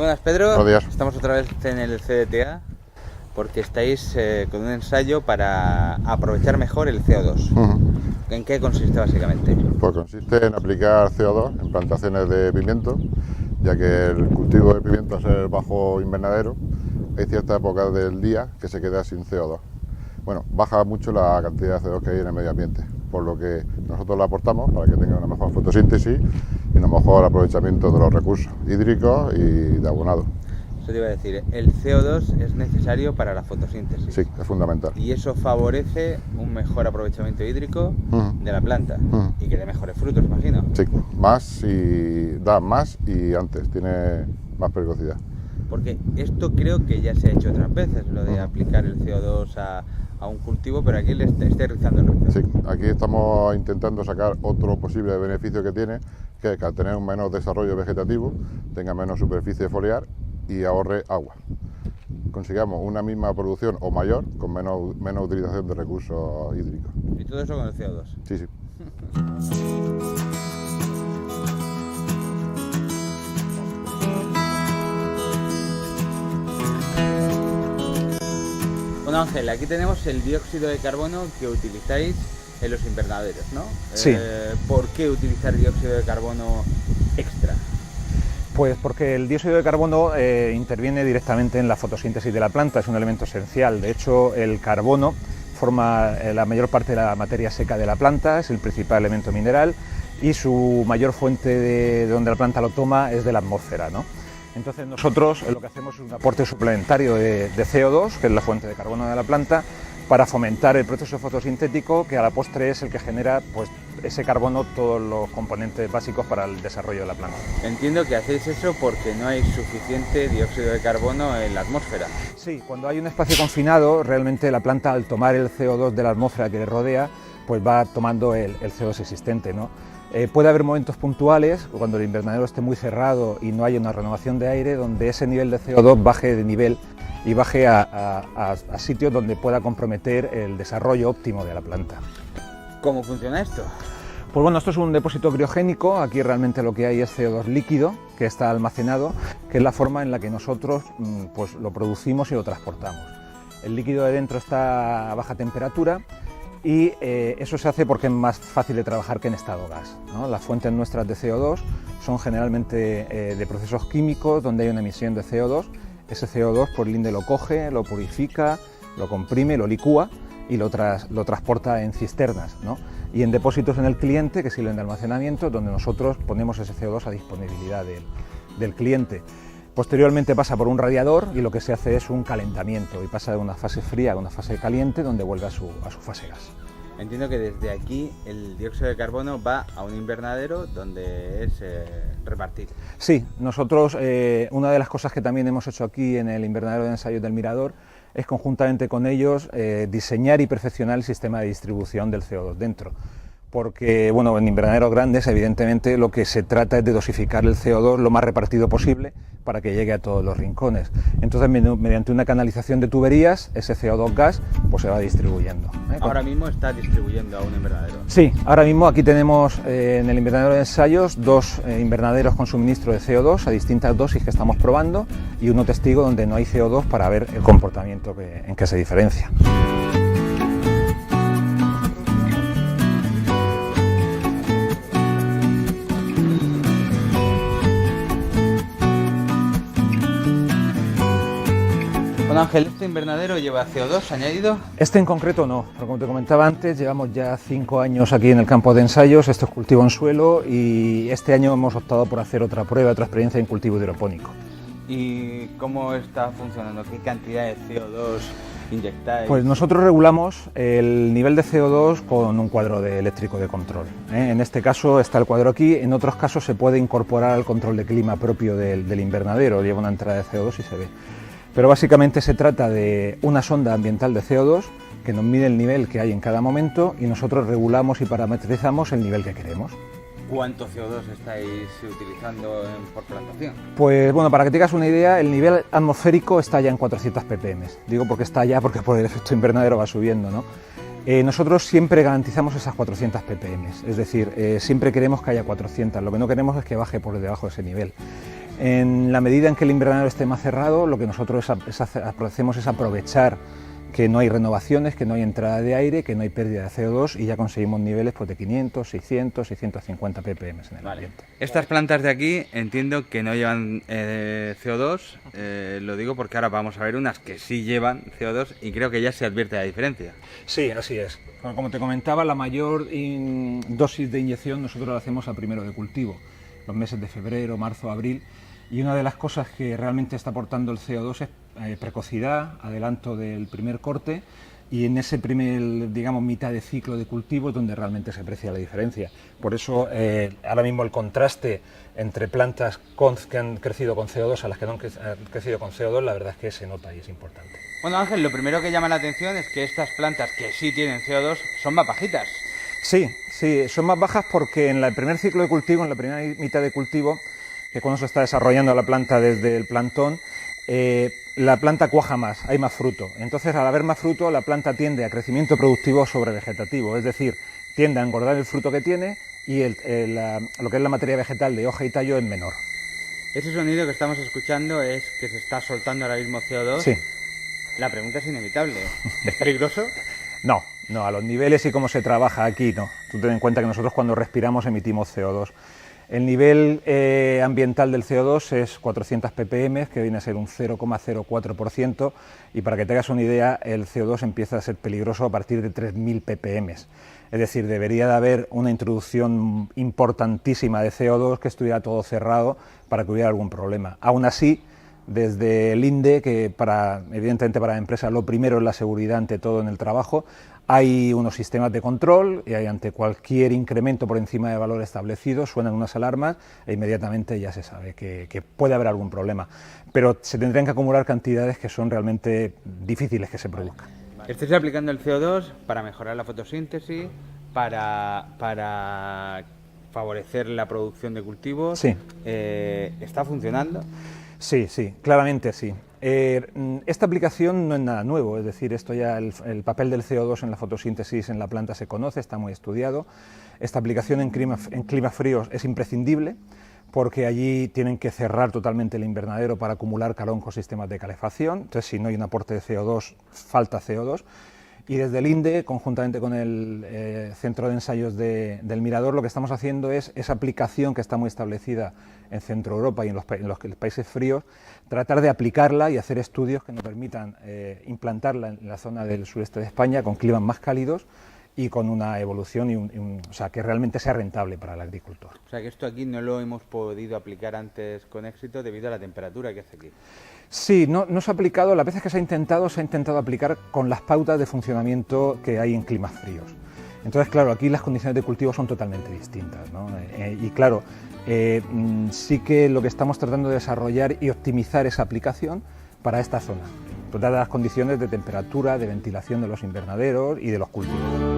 Buenas, Pedro. Buenos días. Estamos otra vez en el CDTA porque estáis con un ensayo para aprovechar mejor el CO2. ¿En qué consiste básicamente? Pues consiste en aplicar CO2 en plantaciones de pimiento, ya que el cultivo de pimiento, al ser bajo invernadero, hay ciertas épocas del día que se queda sin CO2. Bueno, baja mucho la cantidad de CO2 que hay en el medio ambiente, por lo que nosotros la aportamos para que tenga una mejor fotosíntesis y un mejor aprovechamiento de los recursos hídricos y de abonado. Eso te iba a decir, el CO2 es necesario para la fotosíntesis. Sí, es fundamental. Y eso favorece un mejor aprovechamiento hídrico de la planta y que dé mejores frutos, imagino. Sí, más y da más y antes, tiene más precocidad. Porque esto creo que ya se ha hecho otras veces, lo de aplicar el CO2 a un cultivo, pero aquí le estáis rizando el rizo. Sí, aquí estamos intentando sacar otro posible beneficio que tiene, que es que al tener un menor desarrollo vegetativo, tenga menos superficie foliar y ahorre agua. Consigamos una misma producción o mayor con menos utilización de recursos hídricos. ¿Y todo eso con el CO2? Sí, sí. Bueno, Ángel, aquí tenemos el dióxido de carbono que utilizáis en los invernaderos, ¿no? Sí. ¿Por qué utilizar dióxido de carbono extra? Pues porque el dióxido de carbono interviene directamente en la fotosíntesis de la planta, es un elemento esencial. De hecho, el carbono forma la mayor parte de la materia seca de la planta, es el principal elemento mineral y su mayor fuente de donde la planta lo toma es de la atmósfera, ¿no? Entonces nosotros lo que hacemos es un aporte suplementario de CO2, que es la fuente de carbono de la planta, para fomentar el proceso fotosintético, que a la postre es el que genera pues, ese carbono, todos los componentes básicos para el desarrollo de la planta. Entiendo que hacéis eso porque no hay suficiente dióxido de carbono en la atmósfera. Sí, cuando hay un espacio confinado, realmente la planta al tomar el CO2 de la atmósfera que le rodea, pues va tomando el CO2 existente, ¿no? Puede haber momentos puntuales, cuando el invernadero esté muy cerrado y no haya una renovación de aire, donde ese nivel de CO2 baje de nivel y baje a sitios donde pueda comprometer el desarrollo óptimo de la planta. ¿Cómo funciona esto? Pues bueno, esto es un depósito criogénico, aquí realmente lo que hay es CO2 líquido que está almacenado, que es la forma en la que nosotros pues, lo producimos y lo transportamos. El líquido de dentro está a baja temperatura y eso se hace porque es más fácil de trabajar que en estado gas, ¿no? Las fuentes nuestras de CO2 son generalmente de procesos químicos donde hay una emisión de CO2. Ese CO2 pues Linde lo coge, lo purifica, lo comprime, lo licúa y lo transporta en cisternas, ¿no? Y en depósitos en el cliente que sirven de almacenamiento, donde nosotros ponemos ese CO2 a disponibilidad del cliente. Posteriormente pasa por un radiador y lo que se hace es un calentamiento y pasa de una fase fría a una fase caliente donde vuelve a su fase gas. Entiendo que desde aquí el dióxido de carbono va a un invernadero donde es repartir. Sí, nosotros una de las cosas que también hemos hecho aquí en el invernadero de ensayos del Mirador es conjuntamente con ellos diseñar y perfeccionar el sistema de distribución del CO2 dentro. Porque bueno, en invernaderos grandes evidentemente lo que se trata es de dosificar el CO2 lo más repartido posible para que llegue a todos los rincones. Entonces mediante una canalización de tuberías ese CO2 gas pues se va distribuyendo. Ahora mismo está distribuyendo a un invernadero. Sí, ahora mismo aquí tenemos en el invernadero de ensayos dos invernaderos con suministro de CO2 a distintas dosis que estamos probando y uno testigo donde no hay CO2 para ver el comportamiento en que se diferencia. Bueno, Ángel, ¿este invernadero lleva CO2 añadido? Este en concreto no, pero como te comentaba antes, llevamos ya 5 años aquí en el campo de ensayos, esto es cultivo en suelo y este año hemos optado por hacer otra prueba, otra experiencia en cultivo hidropónico. ¿Y cómo está funcionando? ¿Qué cantidad de CO2 inyectáis? Pues nosotros regulamos el nivel de CO2 con un cuadro eléctrico de control. En este caso está el cuadro aquí, en otros casos se puede incorporar al control de clima propio del invernadero, lleva una entrada de CO2 y se ve. Pero básicamente se trata de una sonda ambiental de CO2 que nos mide el nivel que hay en cada momento y nosotros regulamos y parametrizamos el nivel que queremos. ¿Cuánto CO2 estáis utilizando por plantación? Pues bueno, para que tengas una idea, el nivel atmosférico está ya en 400 ppm. Digo porque está ya, porque por el efecto invernadero va subiendo, ¿no? Nosotros siempre garantizamos esas 400 ppm, es decir, siempre queremos que haya 400, lo que no queremos es que baje por debajo de ese nivel. En la medida en que el invernadero esté más cerrado, lo que nosotros hacemos es aprovechar que no hay renovaciones, que no hay entrada de aire, que no hay pérdida de CO2 y ya conseguimos niveles pues, de 500, 600, 650 ppm en el ambiente. Estas plantas de aquí entiendo que no llevan CO2, lo digo porque ahora vamos a ver unas que sí llevan CO2 y creo que ya se advierte la diferencia. Sí, así es. Como te comentaba, la mayor dosis de inyección nosotros la hacemos a primero de cultivo, los meses de febrero, marzo, abril, y una de las cosas que realmente está aportando el CO2 es precocidad, adelanto del primer corte, y en ese primer, digamos, mitad de ciclo de cultivo es donde realmente se aprecia la diferencia. Por eso ahora mismo el contraste entre plantas que han crecido con CO2 a las que no han crecido con CO2, la verdad es que se nota y es importante. Bueno, Ángel, lo primero que llama la atención es que estas plantas que sí tienen CO2 son más bajitas. Sí, son más bajas porque en el primer ciclo de cultivo, en la primera mitad de cultivo, que cuando se está desarrollando la planta desde el plantón, la planta cuaja más, hay más fruto. Entonces, al haber más fruto, la planta tiende a crecimiento productivo sobre vegetativo, es decir, tiende a engordar el fruto que tiene y lo que es la materia vegetal de hoja y tallo es menor. Ese sonido que estamos escuchando es que se está soltando ahora mismo CO2. Sí. La pregunta es inevitable. ¿Es peligroso? No, a los niveles y cómo se trabaja aquí no. Tú ten en cuenta que nosotros cuando respiramos emitimos CO2. El nivel ambiental del CO2 es 400 ppm, que viene a ser un 0,04%, y para que te hagas una idea, el CO2 empieza a ser peligroso a partir de 3000 ppm. Es decir, debería de haber una introducción importantísima de CO2 que estuviera todo cerrado para que hubiera algún problema. Aún así, desde el INDE, que evidentemente para la empresa lo primero es la seguridad ante todo en el trabajo, hay unos sistemas de control y ante cualquier incremento por encima del valor establecido suenan unas alarmas e inmediatamente ya se sabe que puede haber algún problema. Pero se tendrían que acumular cantidades que son realmente difíciles que se produzcan. Estáis aplicando el CO2 para mejorar la fotosíntesis, para favorecer la producción de cultivos. Sí. ¿Está funcionando? Sí, claramente sí. Esta aplicación no es nada nuevo, es decir, esto ya el papel del CO2 en la fotosíntesis en la planta se conoce, está muy estudiado. Esta aplicación en climas fríos es imprescindible porque allí tienen que cerrar totalmente el invernadero para acumular calor con sistemas de calefacción, entonces si no hay un aporte de CO2, falta CO2. Y desde el INDE, conjuntamente con el Centro de Ensayos del Mirador, lo que estamos haciendo es esa aplicación que está muy establecida en Centro Europa y en los países fríos, tratar de aplicarla y hacer estudios que nos permitan implantarla en la zona del sureste de España con climas más cálidos y con una evolución, o sea, que realmente sea rentable para el agricultor. O sea, que esto aquí no lo hemos podido aplicar antes con éxito debido a la temperatura que hace aquí. Sí, no se ha aplicado, las veces que se ha intentado aplicar con las pautas de funcionamiento que hay en climas fríos. Entonces, claro, aquí las condiciones de cultivo son totalmente distintas, ¿no? Y claro, sí que lo que estamos tratando de desarrollar y optimizar esa aplicación para esta zona, dadas las condiciones de temperatura, de ventilación de los invernaderos y de los cultivos.